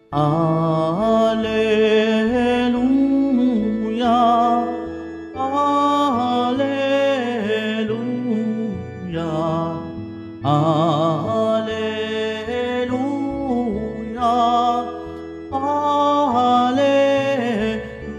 Alleluia, alleluia, alleluia, alleluia.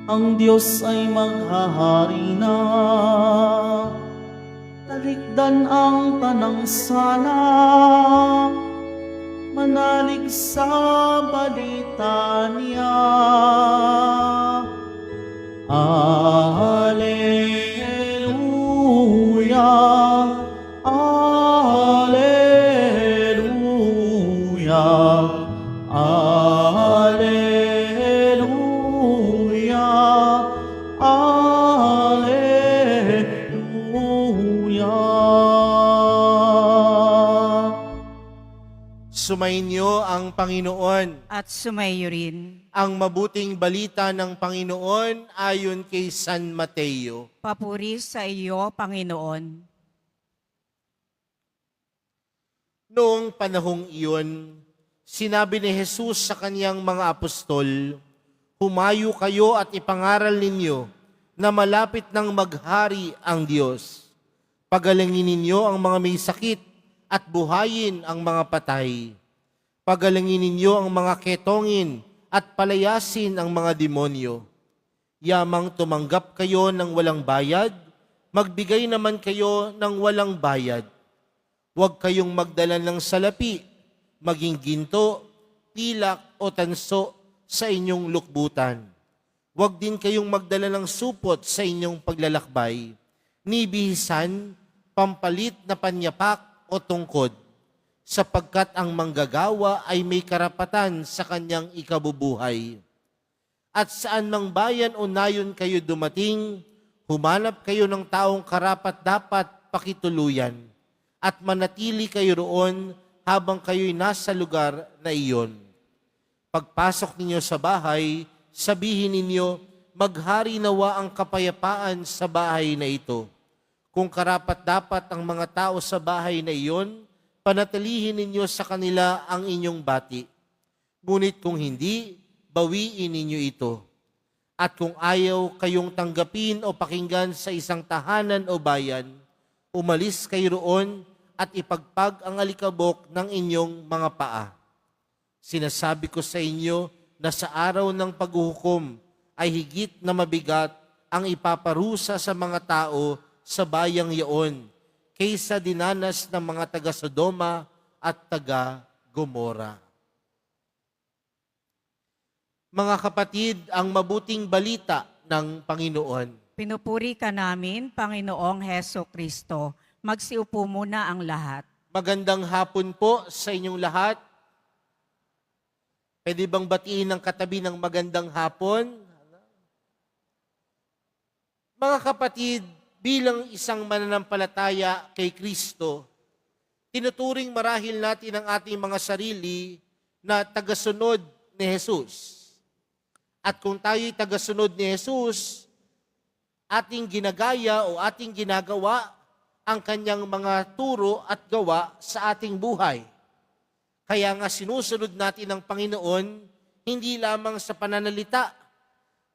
Ang Diyos ay maghahari na, talikdan ang tanang sala, manalig sa balita niya. Alleluia, alleluia, alleluia, alleluia. Sumainyo ang Panginoon. At sumayo rin. Ang mabuting balita ng Panginoon ayon kay San Mateo. Papuri sa iyo, Panginoon. Noong panahong iyon, sinabi ni Jesus sa kaniyang mga apostol, "Humayo kayo at ipangaral ninyo na malapit nang maghari ang Diyos. Pagalingin ninyo ang mga may sakit at buhayin ang mga patay. Pagalingin ninyo ang mga ketongin at palayasin ang mga demonyo. Yamang tumanggap kayo ng walang bayad, magbigay naman kayo ng walang bayad. Huwag kayong magdala ng salapi, maging ginto, pilak o tanso sa inyong lukbutan. Huwag din kayong magdala ng supot sa inyong paglalakbay, ni bihisan, pampalit na panyapak o tungkod, sapagkat ang manggagawa ay may karapatan sa kanyang ikabubuhay. At saan mang bayan o nayon kayo dumating, humanap kayo ng taong karapat-dapat pakituluyan, at manatili kayo roon habang kayo'y nasa lugar na iyon. Pagpasok ninyo sa bahay, sabihin ninyo, maghari nawa ang kapayapaan sa bahay na ito. Kung karapat-dapat ang mga tao sa bahay na iyon, panatilihin ninyo sa kanila ang inyong bati. Ngunit kung hindi, bawiin ninyo ito. At kung ayaw kayong tanggapin o pakinggan sa isang tahanan o bayan, umalis kayo roon at ipagpag ang alikabok ng inyong mga paa. Sinasabi ko sa inyo na sa araw ng paghuhukom ay higit na mabigat ang ipaparusa sa mga tao sa bayang yaon kaysa dinanas ng mga taga-Sodoma at taga-Gomora. Mga kapatid, ang mabuting balita ng Panginoon. Pinupuri ka namin, Panginoong Heso Kristo. Magsiupo muna ang lahat. Magandang hapon po sa inyong lahat. Pwede bang batiin ng katabi ng magandang hapon? Mga kapatid, bilang isang mananampalataya kay Kristo, tinuturing marahil natin ang ating mga sarili na tagasunod ni Jesus. At kung tayo'y tagasunod ni Jesus, ating ginagaya o ating ginagawa ang kanyang mga turo at gawa sa ating buhay. Kaya nga sinusunod natin ang Panginoon, hindi lamang sa pananalita,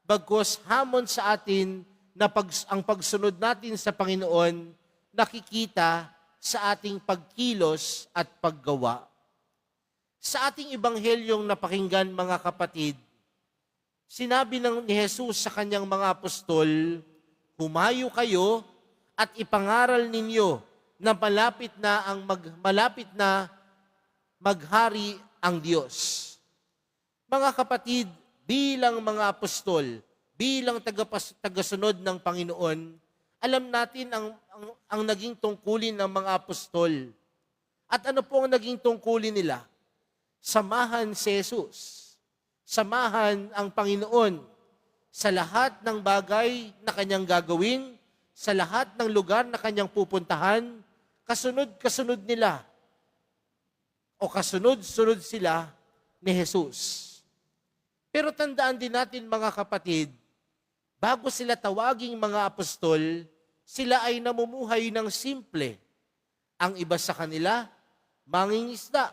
bagkus hamon sa atin na ang pagsunod natin sa Panginoon nakikita sa ating pagkilos at paggawa. Sa ating ebanghelyong napakinggan, mga kapatid, sinabi ni Jesus sa kanyang mga apostol, "Humayo kayo at ipangaral ninyo na malapit na maghari ang Diyos." Mga kapatid, bilang mga apostol, bilang tagasunod ng Panginoon, alam natin ang naging tungkulin ng mga apostol. At ano po ang naging tungkulin nila? Samahan si Jesus. Samahan ang Panginoon sa lahat ng bagay na kanyang gagawin, sa lahat ng lugar na kanyang pupuntahan, kasunod-kasunod nila o kasunod-sunod sila ni Jesus. Pero tandaan din natin, mga kapatid, bago sila tawaging mga apostol, sila ay namumuhay ng simple. Ang iba sa kanila mangingisda.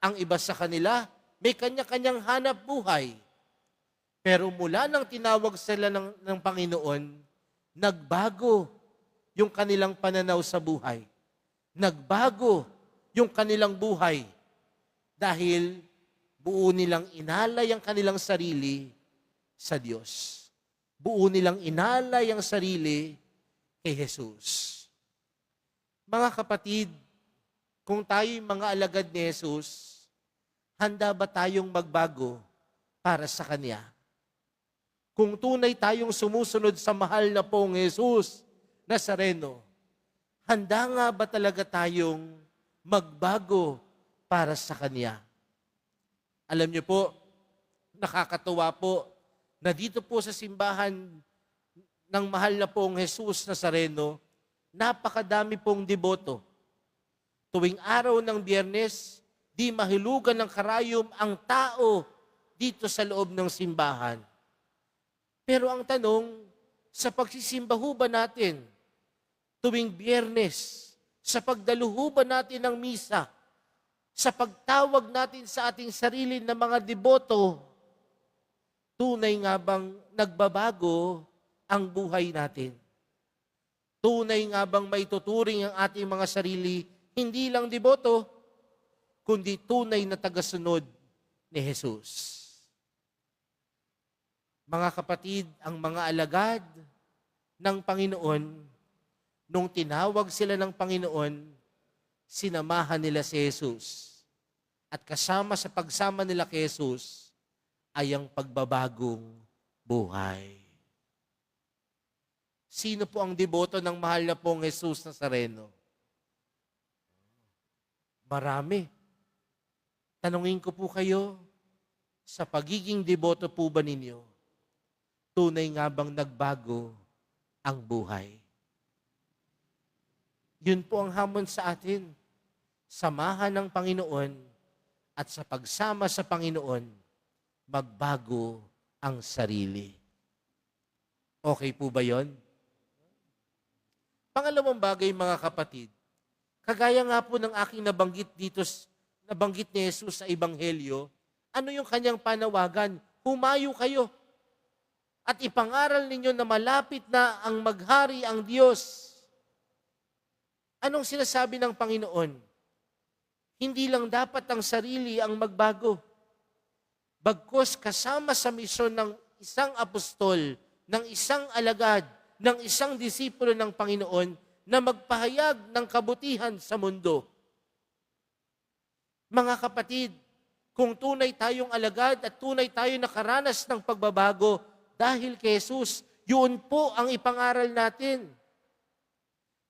Ang iba sa kanila, may kanya-kanyang hanap buhay. Pero mula nang tinawag sila ng Panginoon, nagbago yung kanilang pananaw sa buhay. Nagbago yung kanilang buhay dahil buo nilang inalay ang kanilang sarili sa Diyos. Buo nilang inalay ang sarili kay Jesus. Mga kapatid, kung tayo'y mga alagad ni Jesus, handa ba tayong magbago para sa Kanya? Kung tunay tayong sumusunod sa mahal na pong Jesus Nazareno, handa nga ba talaga tayong magbago para sa Kanya? Alam niyo po, nakakatuwa po na dito po sa simbahan ng mahal na pong Jesus Nazareno, napakadami pong deboto. Tuwing araw ng Biyernes, di mahilugan ng karayom ang tao dito sa loob ng simbahan. Pero ang tanong, sa pagsisimba ho ba natin tuwing Biyernes, sa pagdaluho ba natin ng misa, sa pagtawag natin sa ating sarili na mga deboto, tunay nga bang nagbabago ang buhay natin? Tunay nga bang maituturing ang ating mga sarili, hindi lang deboto, kundi tunay na tagasunod ni Jesus? Mga kapatid, ang mga alagad ng Panginoon, nung tinawag sila ng Panginoon, sinamahan nila si Jesus. At kasama sa pagsama nila kay Jesus ay ang pagbabagong buhay. Sino po ang deboto ng mahal na pong Jesus Nazareno? Marami. Tanungin ko po kayo, sa pagiging deboto po ba ninyo, tunay nga bang nagbago ang buhay? Yun po ang hamon sa atin. Samahan ng Panginoon at sa pagsama sa Panginoon, magbago ang sarili. Okay po ba yon? Pangalawang bagay, mga kapatid, kagaya nga po ng aking nabanggit ni Jesus sa Ebanghelyo, ano yung kanyang panawagan? Humayo kayo at ipangaral ninyo na malapit na ang maghari ang Diyos. Anong sinasabi ng Panginoon? Hindi lang dapat ang sarili ang magbago. Bagkus kasama sa misyon ng isang apostol, ng isang alagad, ng isang disipulo ng Panginoon na magpahayag ng kabutihan sa mundo. Mga kapatid, kung tunay tayong alagad at tunay tayo nakaranas ng pagbabago dahil kay Jesus, yun po ang ipangaral natin.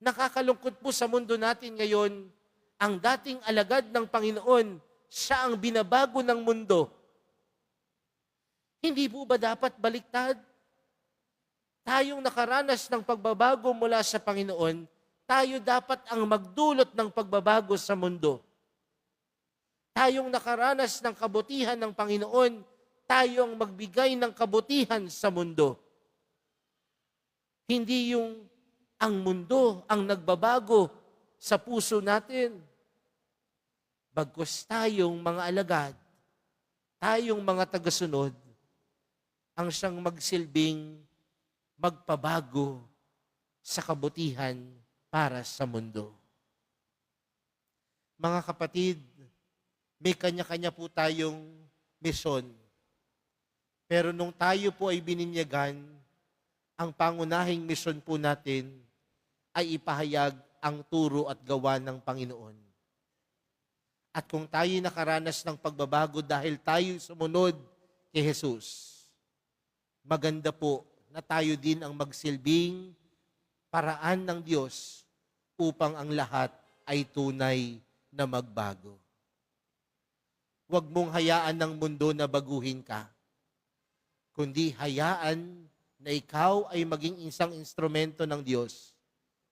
Nakakalungkot po sa mundo natin ngayon, ang dating alagad ng Panginoon, siya ang binabago ng mundo. Hindi po ba dapat baliktad? Tayong nakaranas ng pagbabago mula sa Panginoon, tayo dapat ang magdulot ng pagbabago sa mundo. Tayong nakaranas ng kabutihan ng Panginoon, tayo ang magbigay ng kabutihan sa mundo. Hindi yung ang mundo ang nagbabago sa puso natin. Bagkus tayong mga alagad, tayong mga tagasunod, ang siyang magsilbing magpabago sa kabutihan para sa mundo. Mga kapatid, may kanya-kanya po tayong misyon. Pero nung tayo po ay bininyagan, ang pangunahing misyon po natin ay ipahayag ang turo at gawa ng Panginoon. At kung tayo nakaranas ng pagbabago dahil tayo sumunod kay Jesus, maganda po na tayo din ang magsilbing paraan ng Diyos upang ang lahat ay tunay na magbago. Huwag mong hayaan ng mundo na baguhin ka, kundi hayaan na ikaw ay maging isang instrumento ng Diyos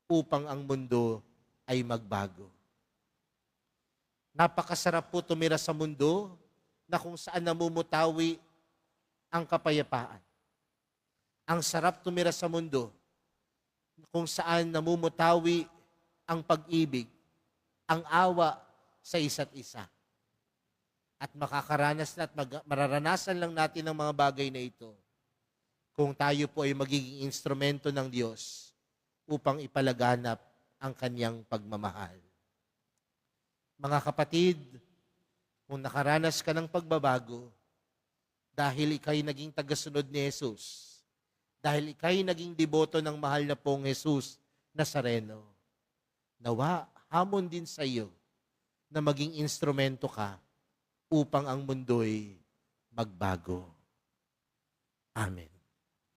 upang ang mundo ay magbago. Napakasarap po tumira sa mundo na kung saan namumutawi ang kapayapaan. Ang sarap tumira sa mundo kung saan namumutawi ang pag-ibig, ang awa, sa isa't isa. At makakaranas na at mararanasan lang natin ang mga bagay na ito kung tayo po ay magiging instrumento ng Diyos upang ipalaganap ang kanyang pagmamahal. Mga kapatid, kung nakaranas ka ng pagbabago, dahil ika'y naging tagasunod ni Jesus, dahil ika'y naging deboto ng mahal na pong Jesus Nazareno, nawa, hamon din sa iyo na maging instrumento ka upang ang mundo'y magbago. Amen.